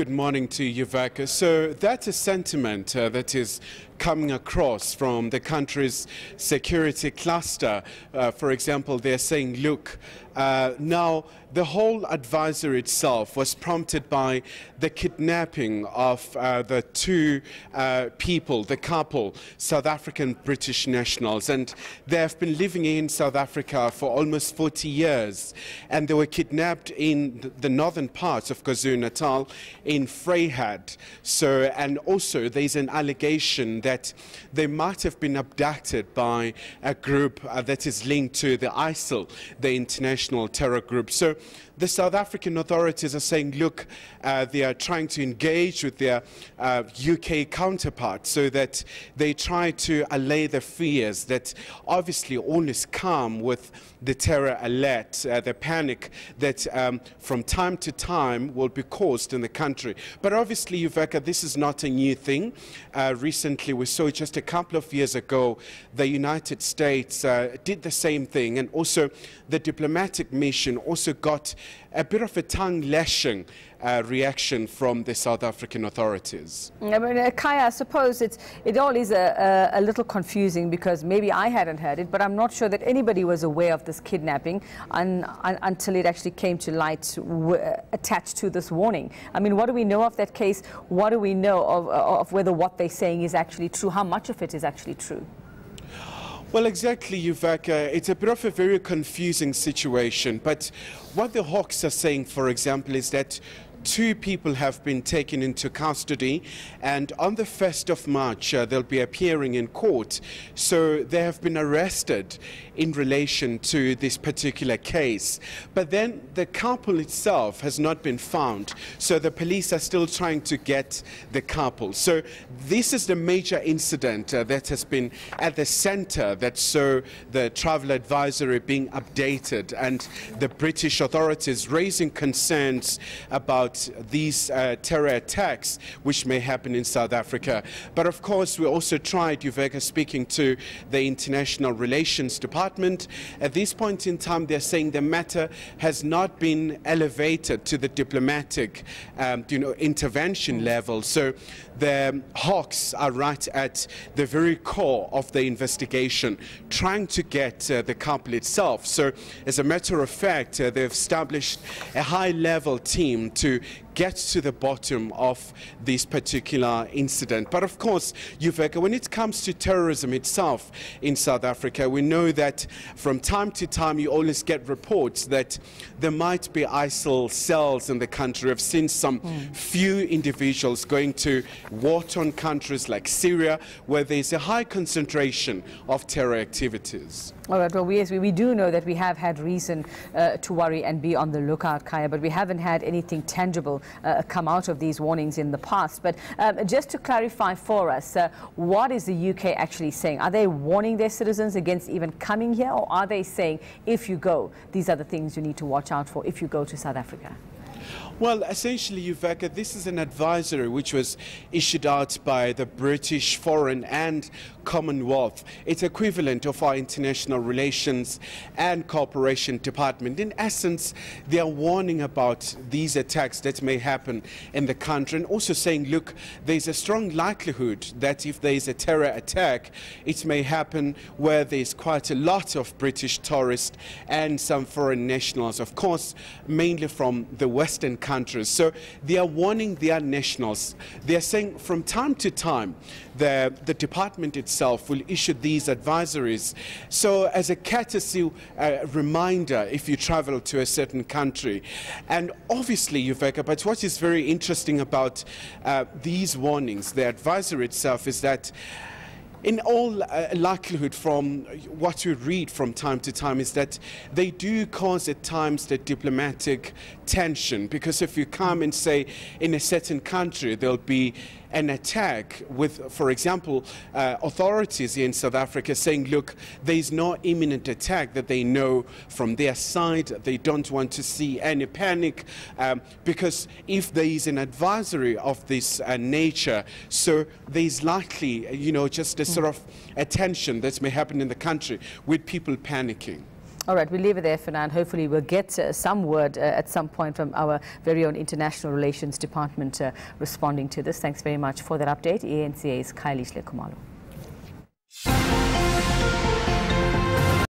Good morning to you, Vaka. So that's a sentiment that is coming across from the country's security cluster. For example, they're saying, look, now the whole advisory itself was prompted by the kidnapping of the two people, the couple, South African British nationals, and they have been living in South Africa for almost 40 years, and they were kidnapped in the northern parts of KwaZulu-Natal in Vryheid. So, and also there's an allegation that they might have been abducted by a group that is linked to the ISIL, the international terror group. So the South African authorities are saying, look, they are trying to engage with their UK counterparts so that they try to allay the fears that obviously always come with the terror alert, the panic that from time to time will be caused in the country. But obviously, Yuveka, this is not a new thing. Recently, we saw just a couple of years ago, the United States did the same thing, and also the diplomatic mission also got a bit of a tongue-lashing reaction from the South African authorities. I mean, Khaya, I suppose it all is a little confusing because maybe I hadn't heard it, but I'm not sure that anybody was aware of this kidnapping until it actually came to light attached to this warning. I mean, what do we know of that case? What do we know of whether what they're saying is actually true? How much of it is actually true? Well, exactly, Yuveka. It's a bit of a very confusing situation. But what the Hawks are saying, for example, is that two people have been taken into custody, and on the 1st of March they'll be appearing in court. So they have been arrested in relation to this particular case. But then the couple itself has not been found. So the police are still trying to get the couple. So this is the major incident that has been at the center that saw the travel advisory being updated and the British authorities raising concerns about these terror attacks which may happen in South Africa. But of course, we also tried, Yuveka, speaking to the International Relations Department. At this point in time, they're saying the matter has not been elevated to the diplomatic intervention level. So the Hawks are right at the very core of the investigation, trying to get the couple itself. So as a matter of fact, they've established a high-level team to get to the bottom of this particular incident. But of course, Yuveka, when it comes to terrorism itself in South Africa, we know that from time to time you always get reports that there might be ISIL cells in the country. I've seen some few individuals going to war-torn countries like Syria, where there's a high concentration of terror activities. All right, well, we do know that we have had reason to worry and be on the lookout, Khaya, but we haven't had anything tangible come out of these warnings in the past. But just to clarify for us, what is the UK actually saying? Are they warning their citizens against even coming here, or are they saying, if you go, these are the things you need to watch out for if you go to South Africa? Well, essentially, Yuveka, this is an advisory which was issued out by the British Foreign and Commonwealth. It's equivalent of our International Relations and Cooperation Department. In essence, they are warning about these attacks that may happen in the country, and also saying, look, there's a strong likelihood that if there is a terror attack, it may happen where there's quite a lot of British tourists and some foreign nationals, of course, mainly from the Western countries. So they are warning their nationals. They are saying from time to time the department itself will issue these advisories. So as a courtesy reminder, if you travel to a certain country. And obviously, Yuveka, but what is very interesting about these warnings, the advisory itself, is that in all likelihood, from what we read from time to time, is that they do cause at times the diplomatic tension, because if you come and say in a certain country there'll be an attack with, for example, authorities here in South Africa saying, look, there is no imminent attack that they know from their side. They don't want to see any panic, because if there is an advisory of this nature, so there is likely, just a sort of a tension that may happen in the country with people panicking. All right, we'll leave it there for now, and hopefully we'll get some word at some point from our very own International Relations Department responding to this. Thanks very much for that update. ENCA's Khaya Khumalo.